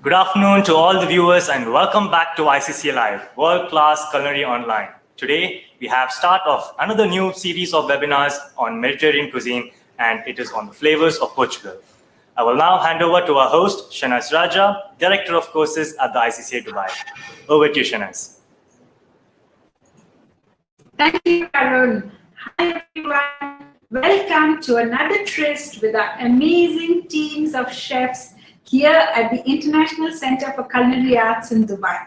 Good afternoon to all the viewers and welcome back to ICCA Live, World Class Culinary Online. Today, we have start of another new series of webinars on Mediterranean cuisine, and it is on the flavors of Portugal. I will now hand over to our host, Shanaz Raja, Director of Courses at the ICCA Dubai. Over to you, Shanaz. Thank you, Karun. Hi, everyone. Welcome to another tryst with our amazing teams of chefs here at the International Center for Culinary Arts in Dubai.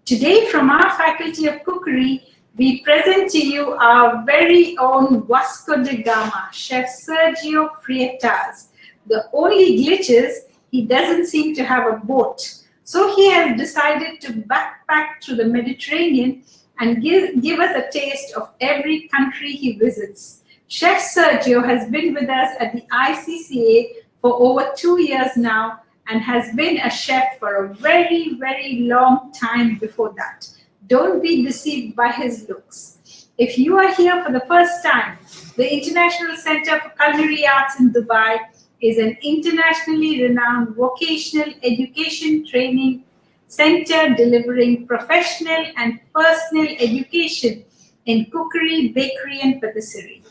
Today, from our Faculty of Cookery, we present to you our very own Vasco da Gama, Chef Sergio Freitas. The only glitch is he doesn't seem to have a boat. So he has decided to backpack through the Mediterranean and give us a taste of every country he visits. Chef Sergio has been with us at the ICCA for over 2 years now and has been a chef for a very, very long time before that. Don't be deceived by his looks. If you are here for the first time, the International Center for Culinary Arts in Dubai is an internationally renowned vocational education training center delivering professional and personal education in cookery, bakery, and patisserie.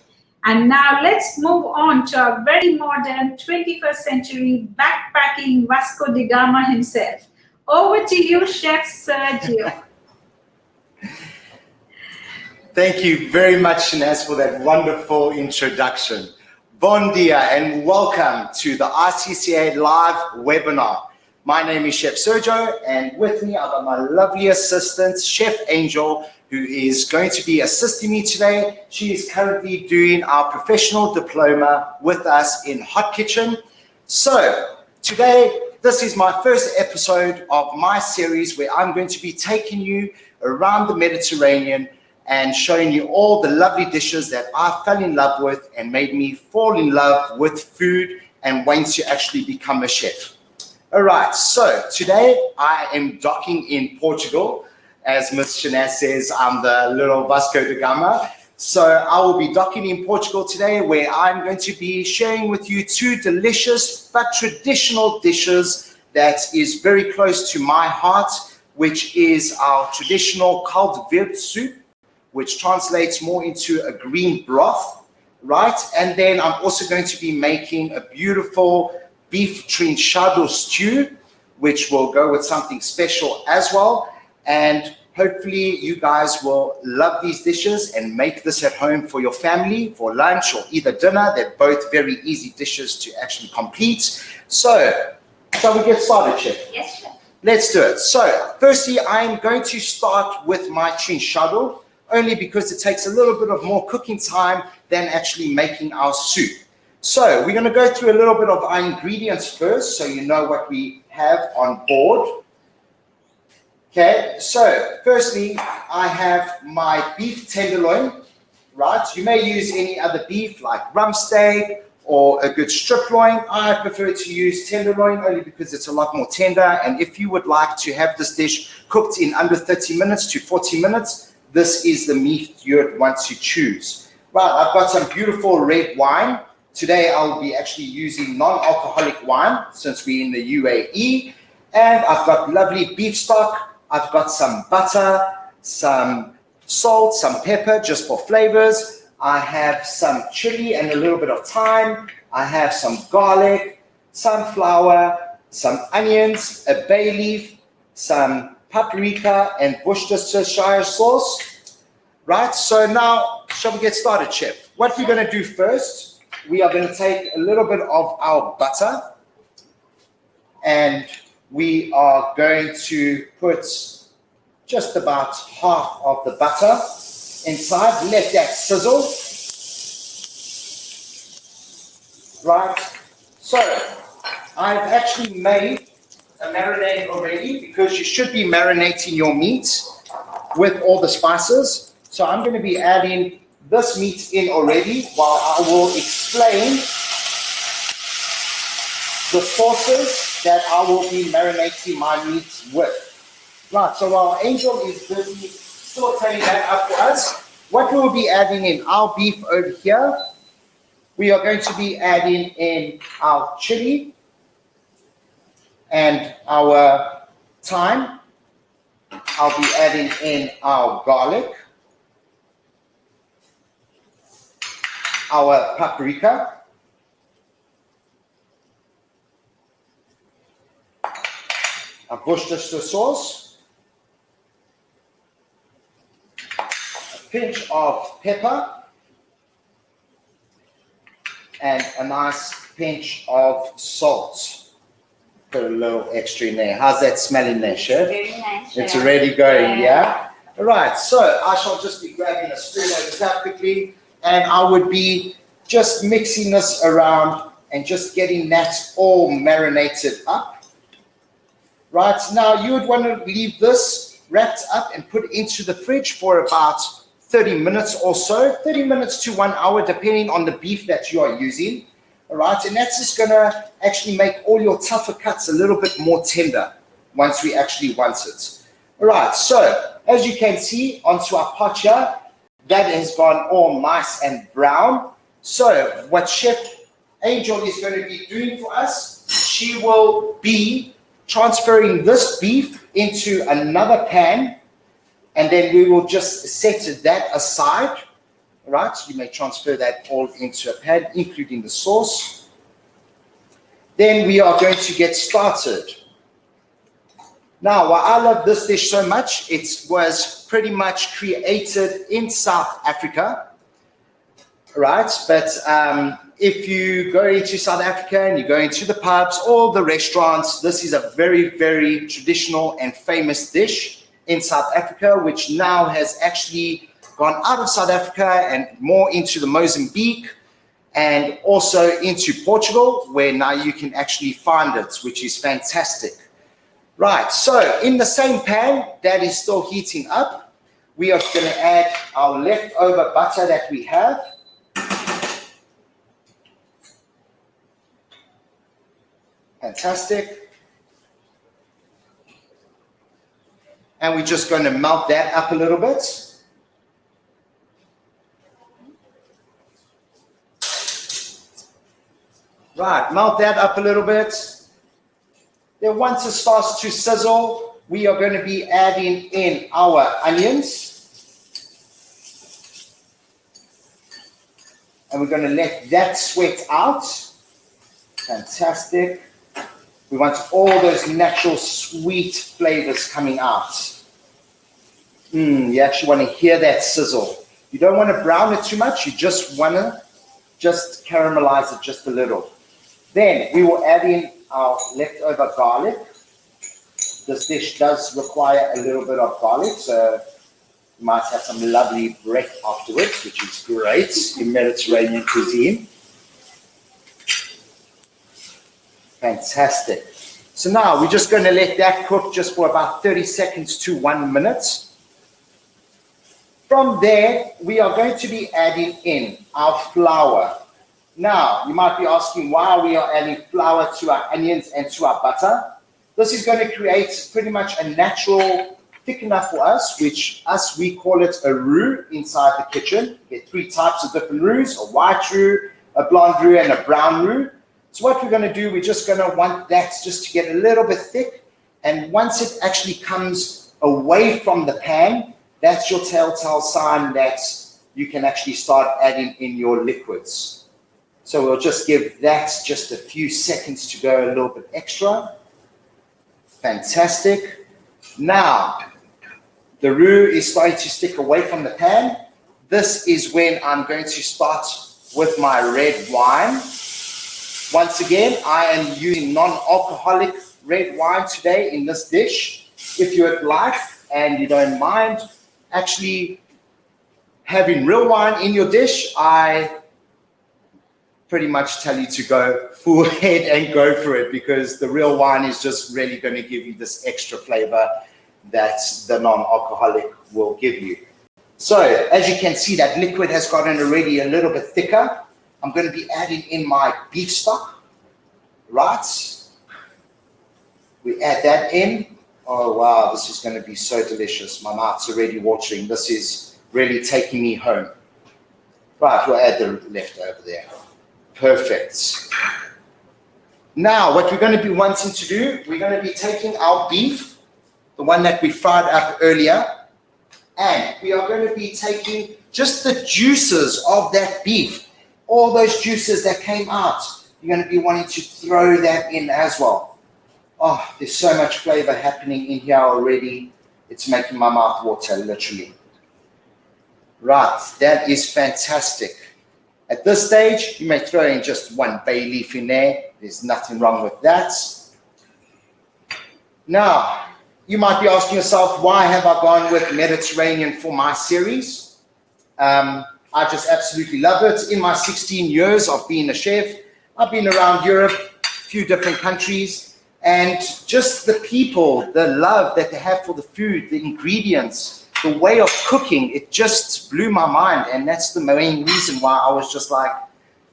And now let's move on to our very modern 21st century backpacking Vasco da Gama himself. Over to you, Chef Sergio. Thank you very much, Shanaz, for that wonderful introduction. Bon dia and welcome to the ICCA live webinar. My name is Chef Sergio, and with me I've got my lovely assistant, Chef Angel, who is going to be assisting me today. She is currently doing our professional diploma with us in Hot Kitchen. So today, this is my first episode of my series where I'm going to be taking you around the Mediterranean and showing you all the lovely dishes that I fell in love with and made me fall in love with food and want to actually become a chef. All right, so today I am docking in Portugal. As Ms. Shanaz says, I'm the little Vasco da Gama. So I will be docking in Portugal today, where I'm going to be sharing with you two delicious but traditional dishes that is very close to my heart, which is our traditional caldo verde soup, which translates more into a green broth, right? And then I'm also going to be making a beautiful beef trinchado stew, which will go with something special as well. And hopefully you guys will love these dishes and make this at home for your family, for lunch or either dinner. They're both very easy dishes to actually complete. So, shall we get started, Chef? Yes, Chef. Let's do it. So, firstly, I'm going to start with my trinchado, only because it takes a little bit of more cooking time than actually making our soup. So, we're going to go through a little bit of our ingredients first, so you know what we have on board. Okay, so firstly, I have my beef tenderloin, right? You may use any other beef like rump steak or a good strip loin. I prefer to use tenderloin only because it's a lot more tender. And if you would like to have this dish cooked in under 30 minutes to 40 minutes, this is the meat you would want to choose. Right, I've got some beautiful red wine. Today, I'll be actually using non-alcoholic wine since we're in the UAE. And I've got lovely beef stock. I've got some butter, some salt, some pepper just for flavors. I have some chili and a little bit of thyme. I have some garlic, some flour, some onions, a bay leaf, some paprika, and Worcestershire sauce. Right, so now shall we get started, Chef? What we're going to do first, we are going to take a little bit of our butter and we are going to put just about half of the butter inside. Let that sizzle. Right. So I've actually made a marinade already because you should be marinating your meat with all the spices. So I'm going to be adding this meat in already while I will explain the sauces that I will be marinating my meat with. Right, so while Angel is busy sauteing that up for us, what we will be adding in our beef over here, we are going to be adding in our chili, and our thyme. I'll be adding in our garlic, our paprika, a Worcestershire sauce, a pinch of pepper, and a nice pinch of salt. Put a little extra in there. How's that smelling there, Chef? Very nice. It's already going, yeah? All right, so I shall just be grabbing a spoon over that quickly, and I would be just mixing this around and just getting that all marinated up. Right, now you would want to leave this wrapped up and put it into the fridge for about 30 minutes or so, 30 minutes to 1 hour, depending on the beef that you are using. All right, and that's just gonna actually make all your tougher cuts a little bit more tender once we actually want it. All right, so as you can see onto our pot here, that has gone all nice and brown. So what Chef Angel is going to be doing for us, she will be transferring this beef into another pan, and then we will just set that aside. All right, you may transfer that all into a pan, including the sauce. Then we are going to get started. Now, why I love this dish so much, it was pretty much created in South Africa, right? But if you go into South Africa and you go into the pubs or the restaurants, this is a very, very traditional and famous dish in South Africa, which now has actually gone out of South Africa and more into the Mozambique and also into Portugal, where now you can actually find it, which is fantastic. Right, so in the same pan that is still heating up, we are going to add our leftover butter that we have. Fantastic. And we're just going to melt that up a little bit. Right, melt that up a little bit. Then once it starts to sizzle, we are going to be adding in our onions. And we're going to let that sweat out. Fantastic. We want all those natural sweet flavors coming out. You actually want to hear that sizzle. You don't want to brown it too much. You just want to just caramelize it just a little. Then we will add in our leftover garlic. This dish does require a little bit of garlic, so you might have some lovely breath afterwards, which is great in Mediterranean cuisine. Fantastic. So now we're just going to let that cook just for about 30 seconds to 1 minute. From there, we are going to be adding in our flour. Now, you might be asking why we are adding flour to our onions and to our butter. This is going to create pretty much a natural thickener for us, we call it a roux inside the kitchen. You get 3 types of different roux, a white roux, a blonde roux, and a brown roux. So what we're going to do, we're just going to want that just to get a little bit thick. And once it actually comes away from the pan, that's your telltale sign that you can actually start adding in your liquids. So we'll just give that just a few seconds to go a little bit extra. Fantastic. Now, the roux is starting to stick away from the pan. This is when I'm going to start with my red wine. Once again, I am using non-alcoholic red wine today in this dish. If you would like and you don't mind actually having real wine in your dish, I pretty much tell you to go full ahead and go for it, because the real wine is just really going to give you this extra flavor that the non-alcoholic will give you. So as you can see, that liquid has gotten already a little bit thicker. I'm going to be adding in my beef stock. Right, we add that in. Oh wow, this is going to be so delicious. My mouth's already watering. This is really taking me home. Right, we'll add the leftover there. Perfect. Now, what we're going to be wanting to do, we're going to be taking our beef, the one that we fried up earlier, and we are going to be taking just the juices of that beef, all those juices that came out. You're going to be wanting to throw that in as well. Oh, there's so much flavor happening in here already. It's making my mouth water, literally. Right, that is fantastic. At this stage, you may throw in just one bay leaf in there. There's nothing wrong with that. Now, you might be asking yourself, why have I gone with Mediterranean for my series? I just absolutely love it. In my 16 years of being a chef, I've been around Europe, a few different countries, and just the people, the love that they have for the food, the ingredients, the way of cooking, it just blew my mind. And that's the main reason why I was just like,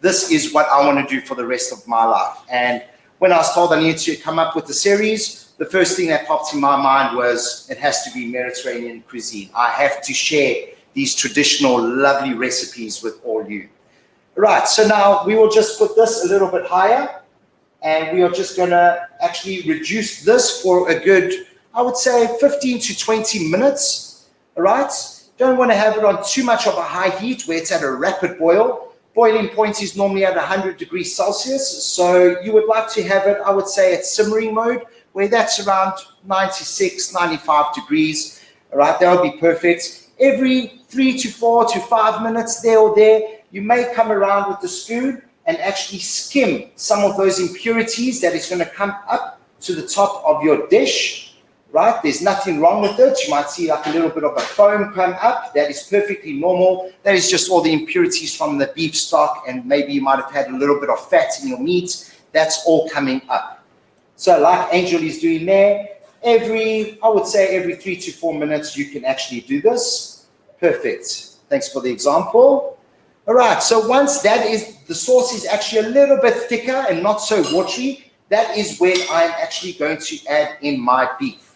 this is what I want to do for the rest of my life. And when I was told I needed to come up with the series, the first thing that popped in my mind was it has to be Mediterranean cuisine. I have to share these traditional, lovely recipes with all you. Right, so now we will just put this a little bit higher, and we are just going to actually reduce this for a good, I would say, 15 to 20 minutes. All right, don't want to have it on too much of a high heat where it's at a rapid boil. Boiling point is normally at 100 degrees Celsius. So you would like to have it, I would say, at simmering mode, where that's around 96, 95 degrees. All right, that would be perfect. Every 3 to 4 to 5 minutes there or there, you may come around with the spoon and actually skim some of those impurities that is going to come up to the top of your dish. Right, there's nothing wrong with it. You might see like a little bit of a foam come up. That is perfectly normal. That is just all the impurities from the beef stock, and maybe you might have had a little bit of fat in your meat. That's all coming up. So like Angel is doing there, I would say every 3 to 4 minutes you can actually do this. Perfect. Thanks for the example. All right, so once the sauce is actually a little bit thicker and not so watery, that is when I'm actually going to add in my beef.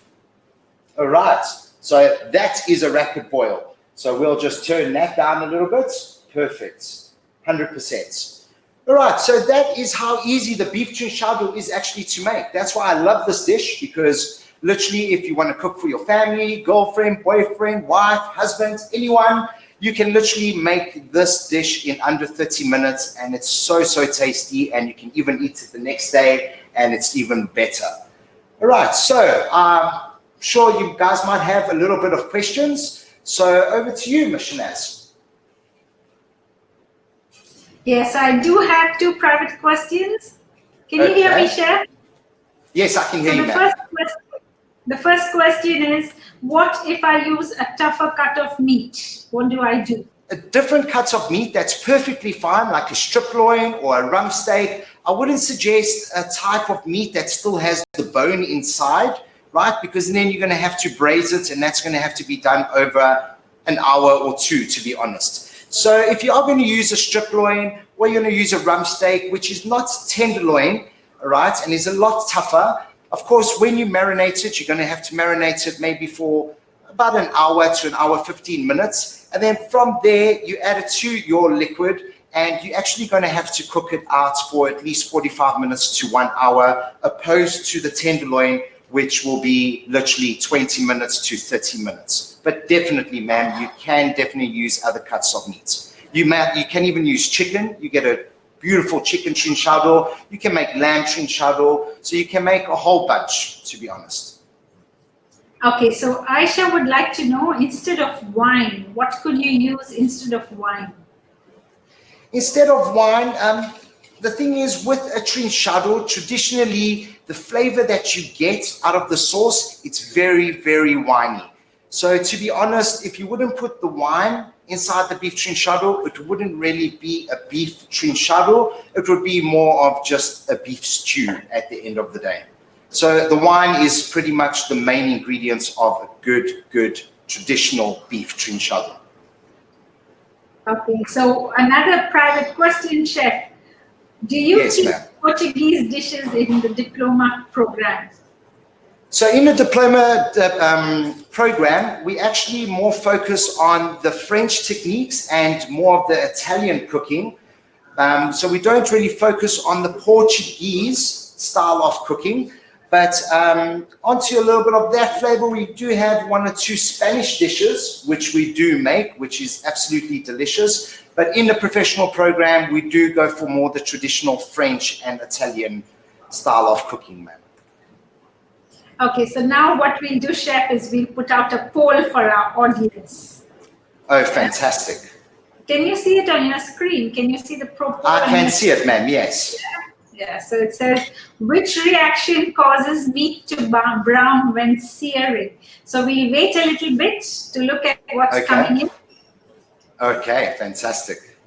All right, so that is a rapid boil. So we'll just turn that down a little bit. Perfect, 100%. All right, so that is how easy the beef trinchado is actually to make. That's why I love this dish, because literally if you want to cook for your family, girlfriend, boyfriend, wife, husband, anyone, you can literally make this dish in under 30 minutes, and it's so, so tasty, and you can even eat it the next day, and it's even better. All right, so sure you guys might have a little bit of questions. So over to you, Ms. Shanaz. Yes, I do have 2 private questions. Can you hear me, Chef? Yes, I can hear you, ma'am. The first question is, what if I use a tougher cut of meat? What do I do? A different cut of meat, that's perfectly fine, like a strip loin or a rump steak. I wouldn't suggest a type of meat that still has the bone inside, right? Because then you're going to have to braise it, and that's going to have to be done over an hour or 2, to be honest. So if you are going to use a strip loin, or you're going to use a rump steak, which is not tenderloin, right, and is a lot tougher, of course, when you marinate it, you're going to have to marinate it maybe for about an hour to an hour 15 minutes. And then from there, you add it to your liquid, and you're actually going to have to cook it out for at least 45 minutes to 1 hour, opposed to the tenderloin, which will be literally 20 minutes to 30 minutes. But definitely, ma'am, you can definitely use other cuts of meat. You can even use chicken. You get a beautiful chicken trinchado. You can make lamb trinchado. So you can make a whole bunch, to be honest. Okay, so Aisha would like to know, instead of wine, what could you use instead of wine? Instead of wine, the thing is, with a trinchado, traditionally, the flavor that you get out of the sauce, it's very, very winey. So to be honest, if you wouldn't put the wine inside the beef trinchado, it wouldn't really be a beef trinchado. It would be more of just a beef stew at the end of the day. So the wine is pretty much the main ingredients of a good traditional beef trinchado. Okay, so another private question, Chef. Do you teach Portuguese dishes in the diploma program? So in the diploma program, we actually more focus on the French techniques and more of the Italian cooking. So we don't really focus on the Portuguese style of cooking. But onto a little bit of that flavor, we do have 1 or 2 Spanish dishes, which we do make, which is absolutely delicious. But in the professional program, we do go for more the traditional French and Italian style of cooking, ma'am. Okay, so now what we'll do, Chef, is we'll put out a poll for our audience. Oh, fantastic. Can you see it on your screen? Can you see the poll? I can see it, ma'am, yes. Yeah, so it says, which reaction causes meat to brown when searing? So we wait a little bit to look at what's coming in. Okay, fantastic.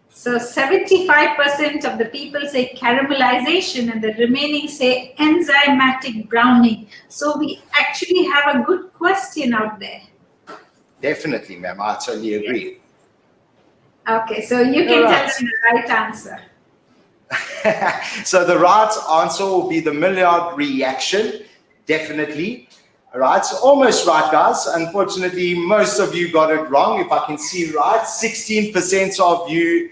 So 75% of the people say caramelization and the remaining say enzymatic browning. So we actually have a good question out there. Definitely, ma'am. I totally agree. Okay, so you can tell them the right answer. So the right answer will be the Maillard reaction, definitely. All right, so almost right, guys. Unfortunately, most of you got it wrong. If I can see right, 16% of you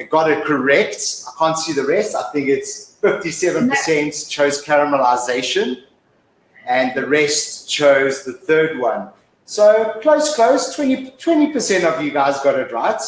got it correct. I can't see the rest. I think it's 57% chose caramelization, and the rest chose the third one. So close, 20% of you guys got it right.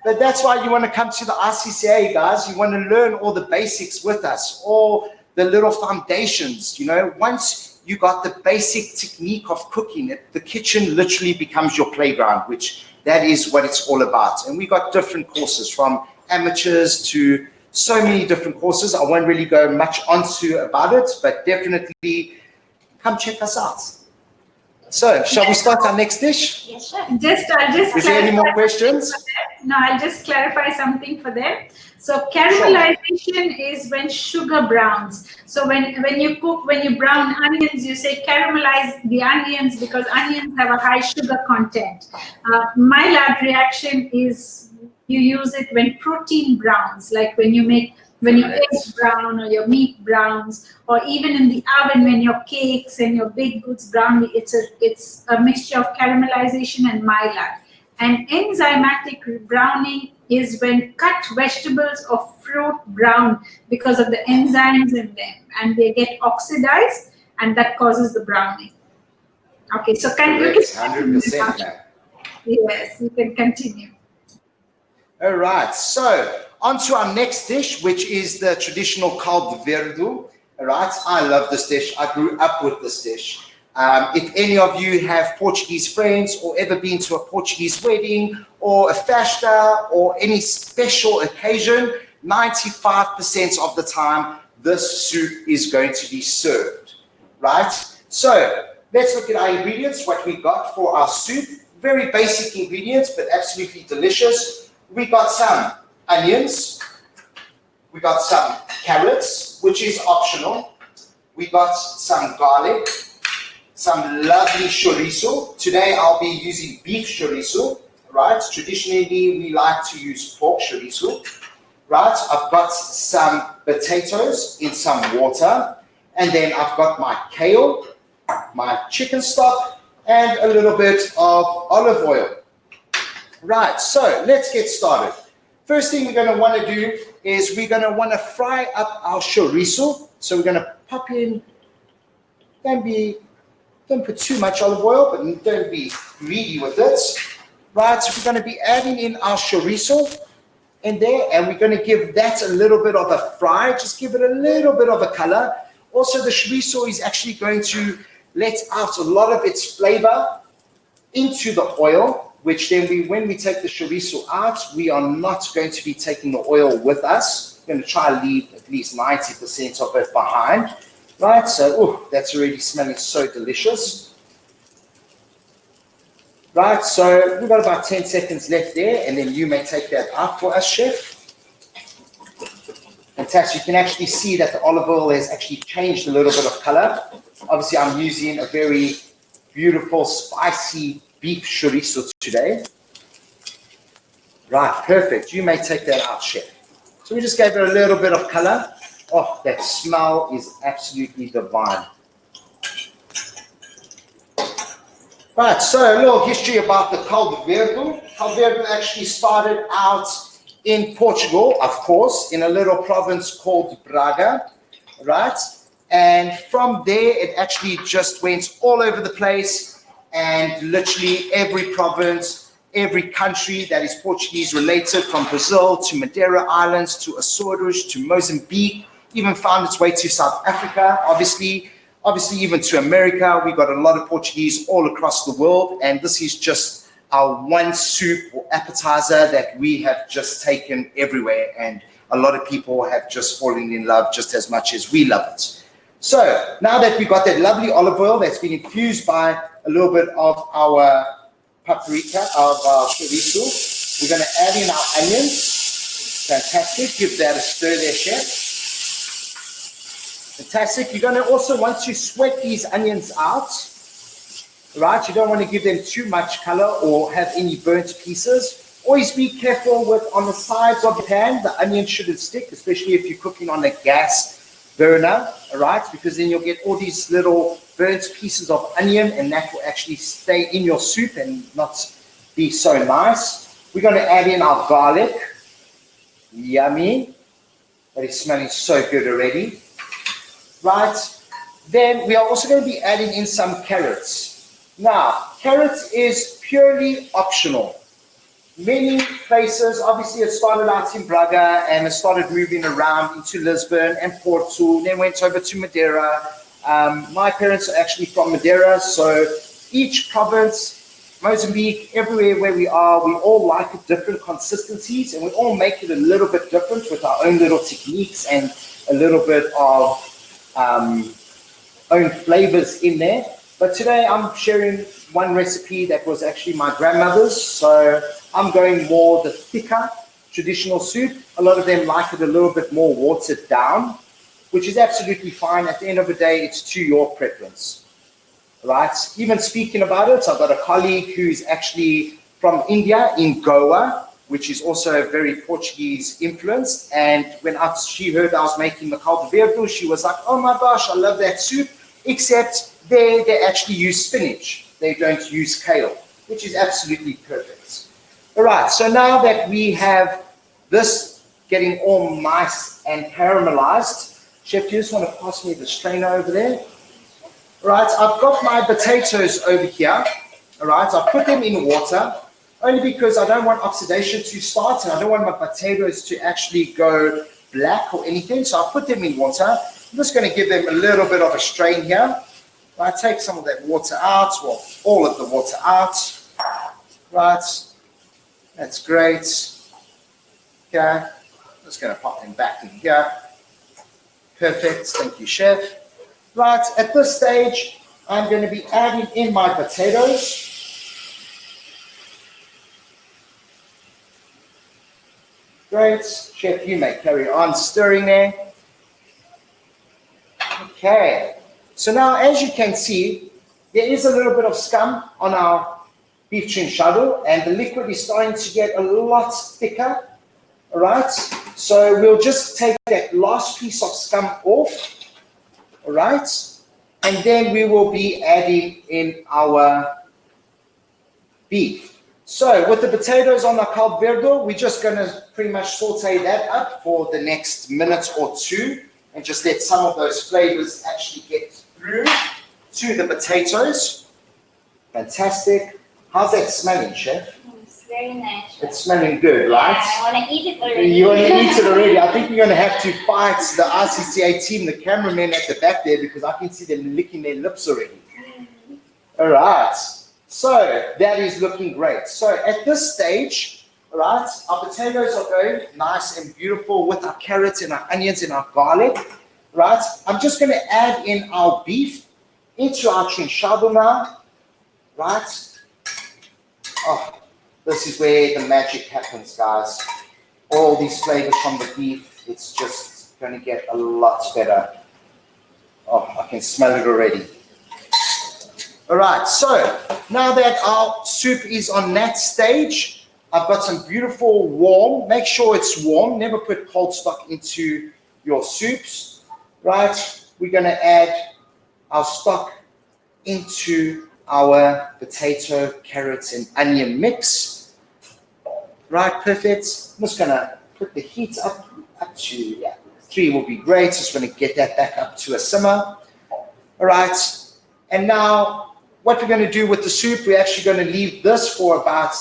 But that's why you want to come to the ICCA, guys. You want to learn all the basics with us, all the little foundations. You know, once you got the basic technique of cooking, the kitchen literally becomes your playground, which that is what it's all about. And we got different courses from amateurs to so many different courses. I won't really go much onto about it, but definitely come check us out. So, shall we start our next dish? Yes, sir. I'll just Is there any more questions? No, I'll just clarify something for them. So caramelization is when sugar browns. So when you cook, when you brown onions, you say caramelize the onions because onions have a high sugar content. Maillard reaction is you use it when protein browns, like when your eggs brown or your meat browns, or even in the oven when your cakes and your baked goods brown. It's a mixture of caramelization and Maillard. And enzymatic browning is when cut vegetables or fruit brown because of the enzymes in them, and they get oxidized, and that causes the browning. Okay, so can you? 100%, ma'am. Yes, you can continue. All right, so on to our next dish, which is the traditional Verado. All right, I love this dish. I grew up with this dish. If any of you have Portuguese friends or ever been to a Portuguese wedding or a festa or any special occasion, 95% of the time, this soup is going to be served, right? So let's look at our ingredients, what we got for our soup. Very basic ingredients, but absolutely delicious. We got some onions. We got some carrots, which is optional. We got some garlic. Some lovely chorizo. Today I'll be using beef chorizo, right? Traditionally, we like to use pork chorizo, right? I've got some potatoes in some water, and then I've got my kale, my chicken stock, and a little bit of olive oil. Right, so let's get started. First thing we're going to want to do is we're going to want to fry up our chorizo. So we're going to pop in, don't put too much olive oil, but don't be greedy with it. Right, so we're going to be adding in our chorizo in there, and we're going to give that a little bit of a fry, just give it a little bit of a color. Also, the chorizo is actually going to let out a lot of its flavor into the oil, which then when we take the chorizo out, we are not going to be taking the oil with us. We're going to try to leave at least 90% of it behind. Right, so that's already smelling so delicious. Right, so we've got about 10 seconds left there, and then you may take that out for us, Chef. Fantastic. You can actually see that the olive oil has actually changed a little bit of color. Obviously, I'm using a very beautiful, spicy beef chorizo today. Right, perfect. You may take that out, Chef. So we just gave it a little bit of color. Oh, that smell is absolutely divine. Right, so a little history about the Verado. Verado actually started out in Portugal, of course, in a little province called Braga. right? And from there, it actually just went all over the place, and literally every province, every country that is Portuguese related, from Brazil to Madeira Islands to Açores to Mozambique, even found its way to South Africa, obviously even to America. We got a lot of Portuguese all across the world, and this is just our one soup or appetizer that we have just taken everywhere, and a lot of people have just fallen in love just as much as we love it. So now that we got that lovely olive oil that's been infused by a little bit of our paprika, of our chorizo, we're going to add in our onions. Fantastic. Give that a stir there, chef. Fantastic. You're going to also want to sweat these onions out, right? You don't want to give them too much color or have any burnt pieces. Always be careful with on the sides of the pan. The onion shouldn't stick, especially if you're cooking on a gas burner, all right? Because then you'll get all these little burnt pieces of onion, and that will actually stay in your soup and not be so nice. We're going to add in our garlic. Yummy. That is smelling so good already. Right, then we are also going to be adding in some carrots. Now, carrots is purely optional. Many places, obviously it started out in Braga and it started moving around into Lisbon and Porto, then went over to Madeira. My parents are actually from Madeira, so each province, Mozambique, everywhere where we are, we all like different consistencies, and we all make it a little bit different with our own little techniques and a little bit of own flavors in there. But today I'm sharing one recipe that was actually my grandmother's, so I'm going more the thicker traditional soup. A lot of them like it a little bit more watered down, which is absolutely fine. At the end of the day, it's to your preference, right? Even speaking about it, I've got a colleague who's actually from India, in Goa, which is also very Portuguese influenced. And when she heard I was making the caldo verde, she was like, oh my gosh, I love that soup, except they actually use spinach. They don't use kale, which is absolutely perfect. All right, so now that we have this getting all nice and caramelized, chef, you just want to pass me the strainer over there? All right, I've got my potatoes over here. All right, I put them in water, only because I don't want oxidation to start, and I don't want my potatoes to actually go black or anything. So I put them in water. I'm just going to give them a little bit of a strain here. I take some of that water out, or all of the water out. Right, that's great. Okay, I'm just going to pop them back in here. Perfect, thank you, chef. Right, at this stage, I'm going to be adding in my potatoes. Great, chef, you may carry on stirring there. Okay, so now as you can see, there is a little bit of scum on our beef chinchado, and the liquid is starting to get a lot thicker. All right, so we'll just take that last piece of scum off. All right, and then we will be adding in our beef. So with the potatoes on the caldo verde, we're just going to pretty much saute that up for the next minute or two, and just let some of those flavors actually get through to the potatoes. Fantastic. How's that smelling, chef? It's very nice. It's smelling good, right? Yeah, I want to eat it already. You want to eat it already? I think you're going to have to fight the RCCA team, the cameramen at the back there, because I can see them licking their lips already. All right. So that is looking great. So at this stage, all right, our potatoes are going nice and beautiful with our carrots and our onions and our garlic. Right? I'm just going to add in our beef into our chinchado now. Right? Oh, this is where the magic happens, guys. All these flavors from the beef, it's just going to get a lot better. Oh, I can smell it already. All right, so now that our soup is on that stage, I've got some beautiful warm. Make sure it's warm. Never put cold stock into your soups. Right? We're going to add our stock into our potato, carrots, and onion mix. Right, perfect. I'm just going to put the heat up to 3 will be great. Just want to get that back up to a simmer. All right. And now what we're going to do with the soup, we're actually going to leave this for about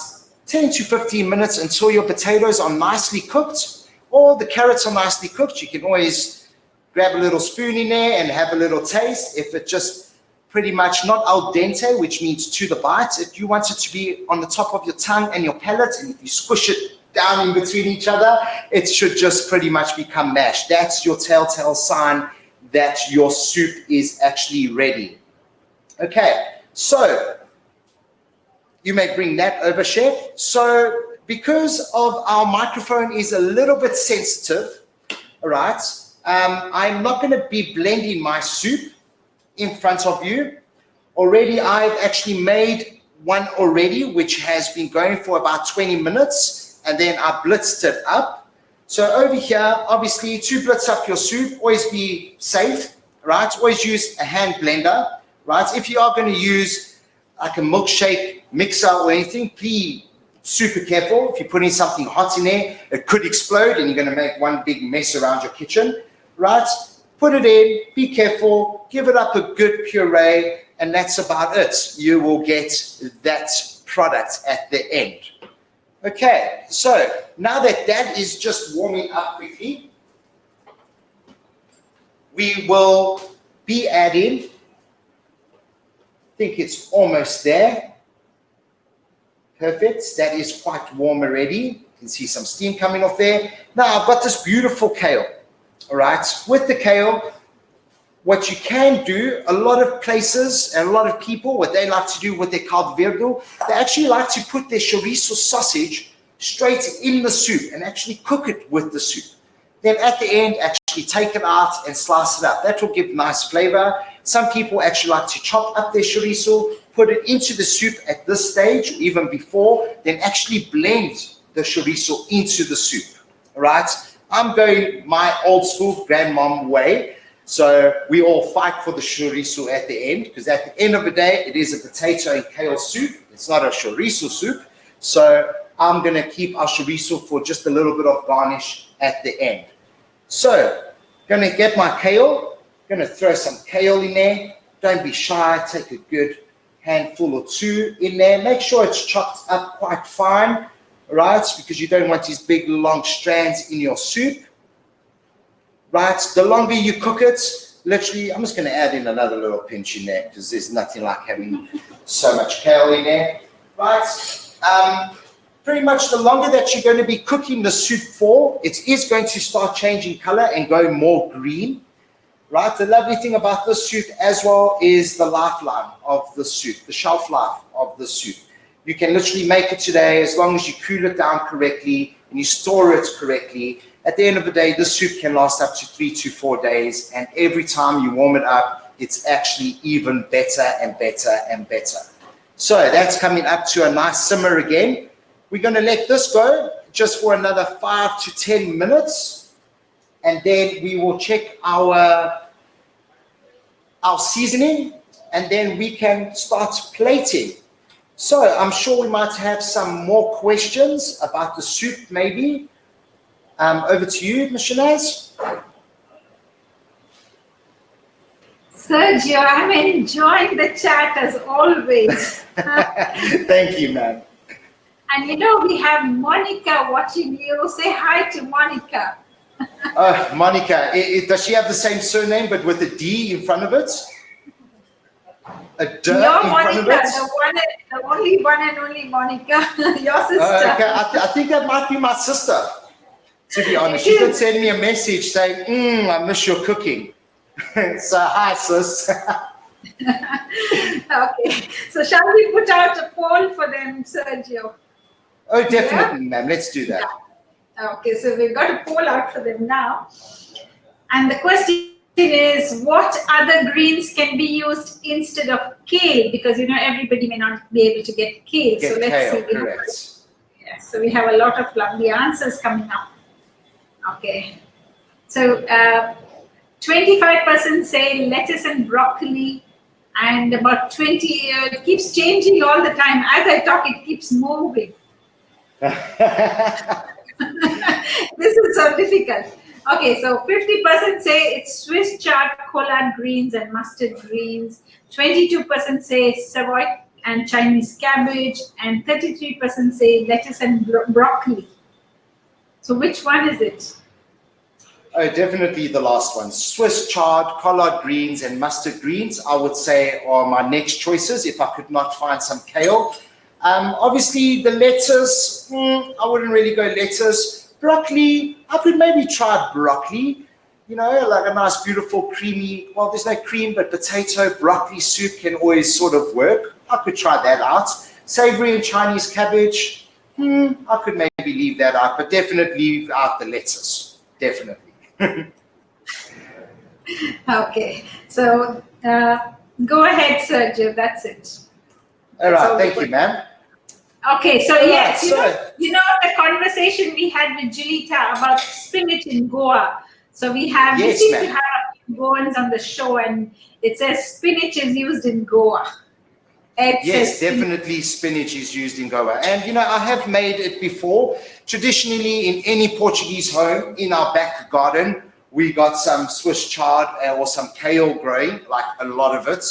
10 to 15 minutes until your potatoes are nicely cooked or the carrots are nicely cooked. You can always grab a little spoon in there and have a little taste. If it just pretty much not al dente, which means to the bite, if you want it to be on the top of your tongue and your palate, and if you squish it down in between each other, it should just pretty much become mashed. That's your telltale sign that your soup is actually ready. Okay, so you may bring that over, chef. So because of our microphone is a little bit sensitive, all right, I'm not going to be blending my soup in front of you. Already, I've actually made one already, which has been going for about 20 minutes, and then I blitzed it up. So over here, obviously, to blitz up your soup, always be safe, right? Always use a hand blender, right? If you are going to use like a milkshake mixer or anything, be super careful. If you're putting something hot in there, it could explode and you're going to make one big mess around your kitchen, right? Put it in, be careful, give it up a good puree, and that's about it. You will get that product at the end. Okay, so now that that is just warming up quickly, we will be adding, I think it's almost there. Perfect, that is quite warm already. You can see some steam coming off there. Now I've got this beautiful kale, all right? With the kale, what you can do, a lot of places and a lot of people, what they like to do with their called Verado, they actually like to put their chorizo sausage straight in the soup and actually cook it with the soup. Then at the end, actually take it out and slice it up. That will give nice flavor. Some people actually like to chop up their chorizo, put it into the soup at this stage, even before, then actually blend the chorizo into the soup, all right? I'm going my old school grandmom way. So we all fight for the chorizo at the end, because at the end of the day, it is a potato and kale soup. It's not a chorizo soup. So I'm going to keep our chorizo for just a little bit of garnish at the end. So going to get my kale, going to throw some kale in there. Don't be shy, take a good handful or two in there. Make sure it's chopped up quite fine, right? Because you don't want these big long strands in your soup. Right, the longer you cook it, literally, I'm just going to add in another little pinch in there because there's nothing like having so much kale in there. Right, pretty much the longer that you're going to be cooking the soup for, it is going to start changing color and go more green. Right, the lovely thing about this soup as well is the lifeline of the soup, the shelf life of the soup. You can literally make it today as long as you cool it down correctly and you store it correctly. At the end of the day, this soup can last up to 3 to 4 days, and every time you warm it up, it's actually even better and better and better. So that's coming up to a nice simmer again. We're going to let this go just for another 5 to 10 minutes, and then we will check our seasoning, and then we can start plating. So I'm sure we might have some more questions about the soup maybe. Over to you, Ms. Shanaz. Sergio, I'm enjoying the chat as always. Thank you, ma'am. And you know, we have Monica watching you. Say hi to Monica. Monica, does she have the same surname but with a D in front of it? A D in front of it? The only one and only Monica, your sister. Okay, I think that might be my sister. To be honest, she did send me a message saying, I miss your cooking. So, hi, sis. Okay, so shall we put out a poll for them, Sergio? Oh, definitely, ma'am. Let's do that. Yeah. Okay, so we've got a poll out for them now. And the question is, what other greens can be used instead of kale? Because, you know, everybody may not be able to get kale. So let's kale, see. correct. Yeah, so we have a lot of lovely answers coming up. Okay, so 25% say lettuce and broccoli, and about 20, it keeps changing all the time. As I talk, it keeps moving. This is so difficult. Okay, so 50% say it's Swiss chard, collard greens, and mustard greens. 22% say Savoy and Chinese cabbage, and 33% say lettuce and broccoli. So which one is it? Oh, definitely the last one. Swiss chard, collard greens, and mustard greens, I would say, are my next choices if I could not find some kale. Obviously, the lettuce, I wouldn't really go lettuce. Broccoli, I could maybe try broccoli. You know, like a nice, beautiful, creamy, well, there's no cream, but potato, broccoli soup can always sort of work. I could try that out. Savory and Chinese cabbage, I could maybe leave that out, but definitely leave out the lettuce. Definitely. Okay, so go ahead, Sergio. That's it. All right, thank you, ma'am. Okay, so All yes, right, you know the conversation we had with Julita about spinach in Goa. So we have Yes, we seem ma'am. to have a few Goans on the show, and it says spinach is used in Goa. Yes, definitely spinach is used in Goa. And, you know, I have made it before. Traditionally, in any Portuguese home, in our back garden, we got some Swiss chard or some kale growing, like a lot of it.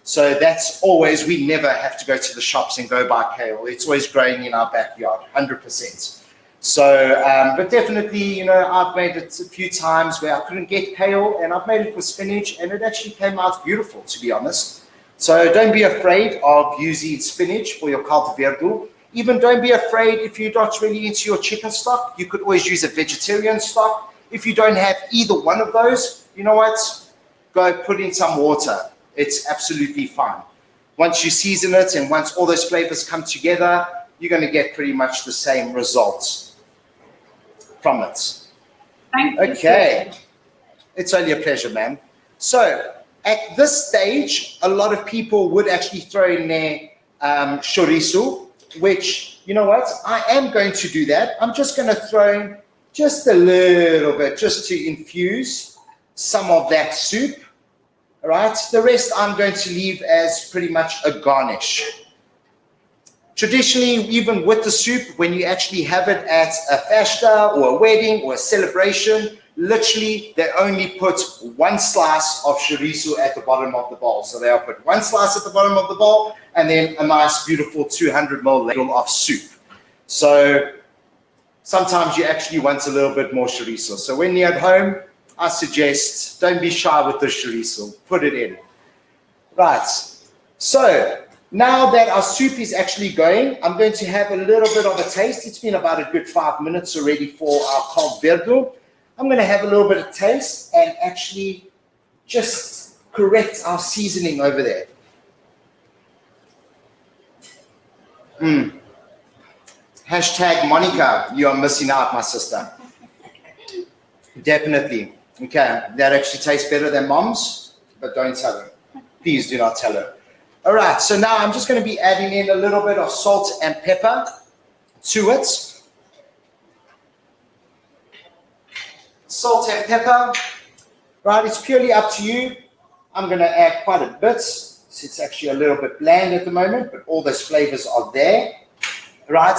So that's always, we never have to go to the shops and go buy kale. It's always growing in our backyard, 100%. So, but definitely, you know, I've made it a few times where I couldn't get kale, and I've made it with spinach, and it actually came out beautiful, to be honest. So don't be afraid of using spinach for your caldo verde. Even don't be afraid if you're not really into your chicken stock. You could always use a vegetarian stock. If you don't have either one of those, you know what? Go put in some water. It's absolutely fine. Once you season it and once all those flavors come together, you're going to get pretty much the same results from it. Thank you. Okay. It's only a pleasure, ma'am. So, at this stage, a lot of people would actually throw in their chorizo, which, you know what, I am going to do that. I'm just going to throw in just a little bit, just to infuse some of that soup, all right? The rest I'm going to leave as pretty much a garnish. Traditionally, even with the soup, when you actually have it at a festa or a wedding or a celebration, literally, they only put one slice of chorizo at the bottom of the bowl. So they'll put one slice at the bottom of the bowl and then a nice, beautiful 200 ml ladle of soup. So sometimes you actually want a little bit more chorizo. So when you're at home, I suggest don't be shy with the chorizo. Put it in. Right. So now that our soup is actually going, I'm going to have a little bit of a taste. It's been about a good 5 minutes already for our caldo verde. I'm going to have a little bit of taste and actually just correct our seasoning over there. Hashtag Monica, you are missing out, my sister. Definitely. Okay, that actually tastes better than mom's, but don't tell her. Please do not tell her. All right, so now I'm just going to be adding in a little bit of salt and pepper to it. Salt and pepper, right? It's purely up to you. I'm going to add quite a bit. It's actually a little bit bland at the moment, but all those flavors are there, right?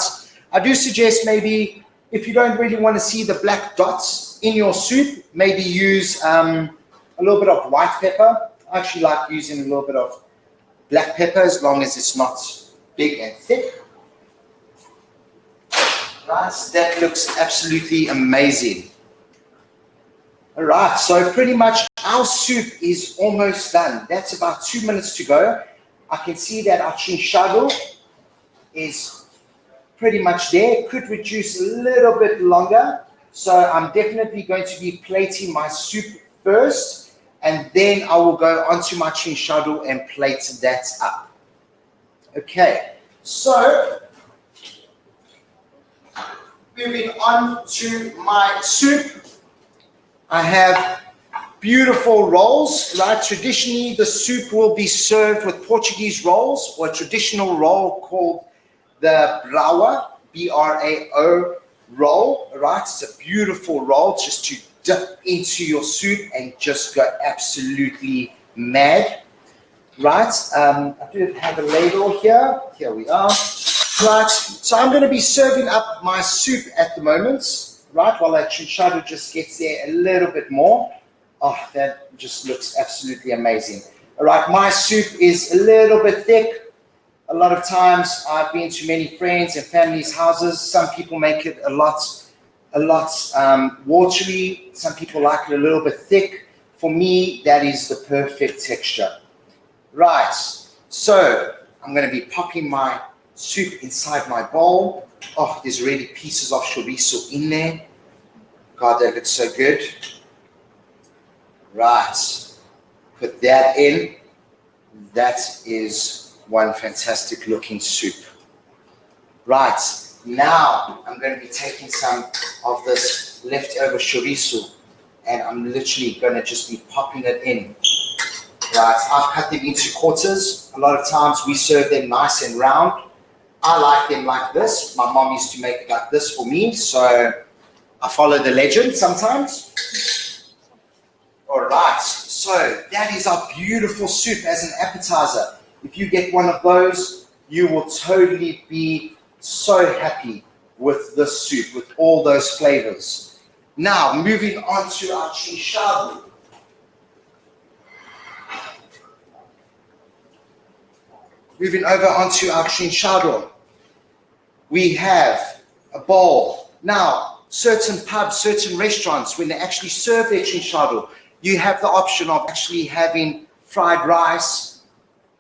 I do suggest maybe if you don't really want to see the black dots in your soup, maybe use a little bit of white pepper. I actually like using a little bit of black pepper as long as it's not big and thick. Right, that looks absolutely amazing. All right, so pretty much our soup is almost done. That's about 2 minutes to go. I can see that our chinchado is pretty much there. Could reduce a little bit longer. So I'm definitely going to be plating my soup first, and then I will go onto my chinchado and plate that up. Okay, so moving on to my soup. I have beautiful rolls, right? Traditionally, the soup will be served with Portuguese rolls or a traditional roll called the Brao, B-R-A-O roll, right? It's a beautiful roll just to dip into your soup and just go absolutely mad, right? I do have a ladle here. Here we are, right? So I'm going to be serving up my soup at the moment, right? While that chinchado just gets there a little bit more. Oh, that just looks absolutely amazing. All right, my soup is a little bit thick. A lot of times I've been to many friends and families' houses. Some people make it a lot watery. Some people like it a little bit thick. For me, that is the perfect texture. Right, so I'm going to be popping my soup inside my bowl. Oh, there's already pieces of chorizo in there. God, that looks so good. Right, put that in. That is one fantastic looking soup. Right, now I'm going to be taking some of this leftover chorizo and I'm literally going to just be popping it in. Right, I've cut them into quarters. A lot of times we serve them nice and round. I like them like this. My mom used to make it like this for me, so I follow the legend sometimes. All right, so that is our beautiful soup as an appetizer. If you get one of those, you will totally be so happy with this soup, with all those flavors. Now, moving on to our chinchado. Moving over onto our chinchado, we have a bowl. Now, certain pubs, certain restaurants, when they actually serve their chinchado, you have the option of actually having fried rice,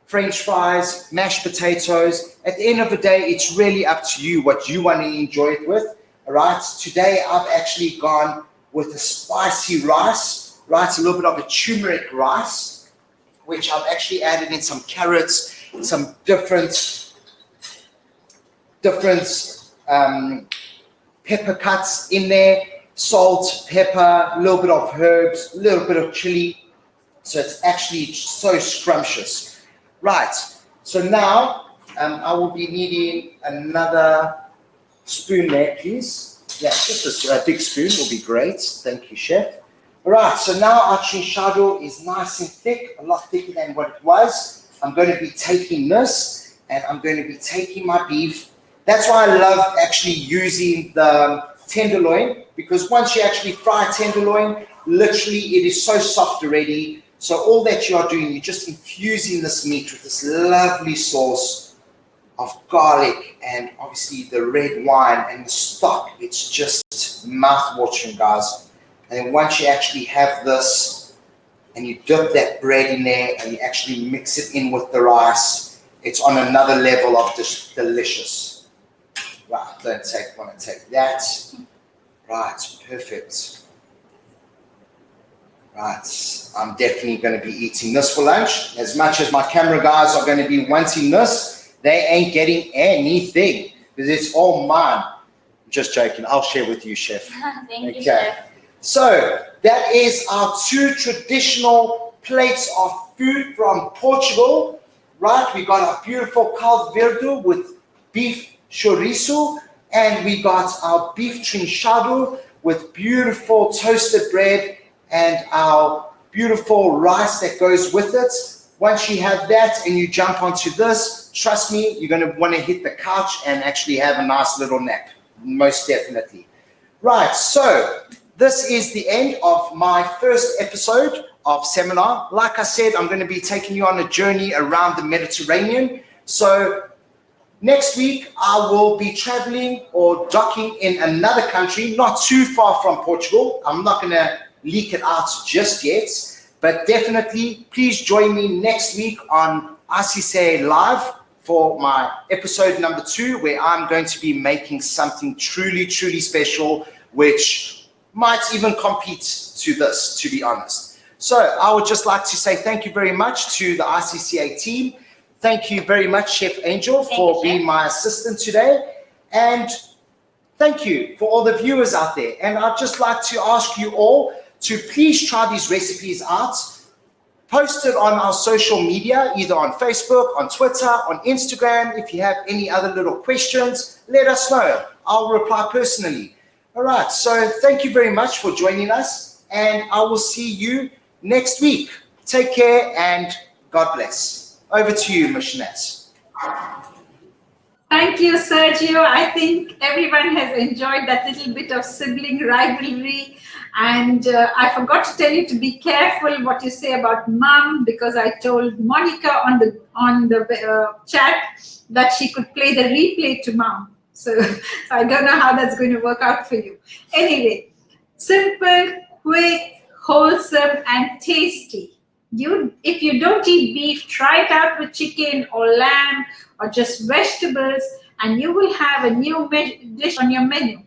French fries, mashed potatoes. At the end of the day, it's really up to you what you want to enjoy it with. All right. Today, I've actually gone with a spicy rice, right? A little bit of a turmeric rice, which I've actually added in some carrots, some different pepper cuts in there, salt, pepper, a little bit of herbs, a little bit of chili. So it's actually so scrumptious. Right, so now I will be needing another spoon there, please. Yeah, just a big spoon will be great. Thank you, chef. All right, so now our chinchado is nice and thick, a lot thicker than what it was. I'm going to be taking this and I'm going to be taking my beef. That's why I love actually using the tenderloin, because once you actually fry tenderloin, literally it is so soft already. So all that you are doing, you're just infusing this meat with this lovely sauce of garlic and obviously the red wine and the stock. It's just mouth-watering, guys. And then once you actually have this and you dip that bread in there and you actually mix it in with the rice, it's on another level of just delicious. Right, want to take that. Right, perfect. Right, I'm definitely going to be eating this for lunch. As much as my camera guys are going to be wanting this, they ain't getting anything because it's all mine. I'm just joking. I'll share with you, chef. Thank you, chef. So that is our two traditional plates of food from Portugal. Right, we got our beautiful Verado with beef chorizo, and we got our beef trinchado with beautiful toasted bread and our beautiful rice that goes with it. Once you have that and you jump onto this, trust me, you're going to want to hit the couch and actually have a nice little nap, most definitely. Right, so this is the end of my first episode of seminar. Like I said, I'm going to be taking you on a journey around the Mediterranean. So next week, I will be traveling or docking in another country, not too far from Portugal. I'm not going to leak it out just yet, but definitely please join me next week on ICCA Live for my episode number 2, where I'm going to be making something truly, truly special, which might even compete to this, to be honest. So I would just like to say thank you very much to the ICCA team. Thank you very much, Chef Angel, for being my assistant today. And thank you for all the viewers out there. And I'd just like to ask you all to please try these recipes out. Post it on our social media, either on Facebook, on Twitter, on Instagram. If you have any other little questions, let us know. I'll reply personally. All right, so thank you very much for joining us, and I will see you next week. Take care and God bless. Over to you, Missionaries. Thank you, Sergio. I think everyone has enjoyed that little bit of sibling rivalry. And I forgot to tell you to be careful what you say about mom, because I told Monica on the chat that she could play the replay to mom. So I don't know how that's going to work out for you. Anyway, simple, quick, wholesome, and tasty. If you don't eat beef, try it out with chicken or lamb or just vegetables, and you will have a new dish on your menu.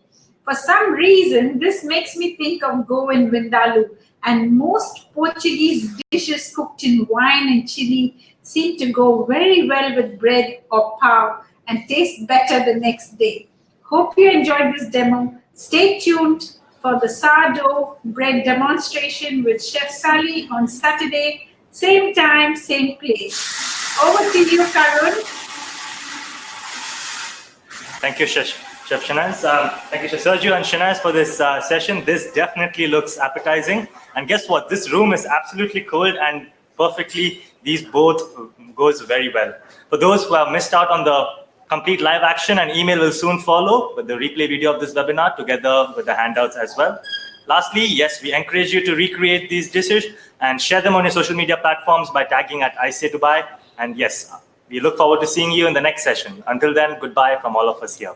For some reason, this makes me think of Goan Vindaloo, and most Portuguese dishes cooked in wine and chili seem to go very well with bread or pau and taste better the next day. Hope you enjoyed this demo. Stay tuned for the sourdough bread demonstration with Chef Sally on Saturday, same time, same place. Over to you, Karun. Thank you, Chef Shanaz. Thank you, Chef Sergio and Shanaz, for this session. This definitely looks appetizing. And guess what? This room is absolutely cold, and perfectly, these both goes very well. For those who have missed out on the complete live action, an email will soon follow with the replay video of this webinar together with the handouts as well. Lastly, yes, we encourage you to recreate these dishes and share them on your social media platforms by tagging at ICA Dubai. And yes, we look forward to seeing you in the next session. Until then, goodbye from all of us here.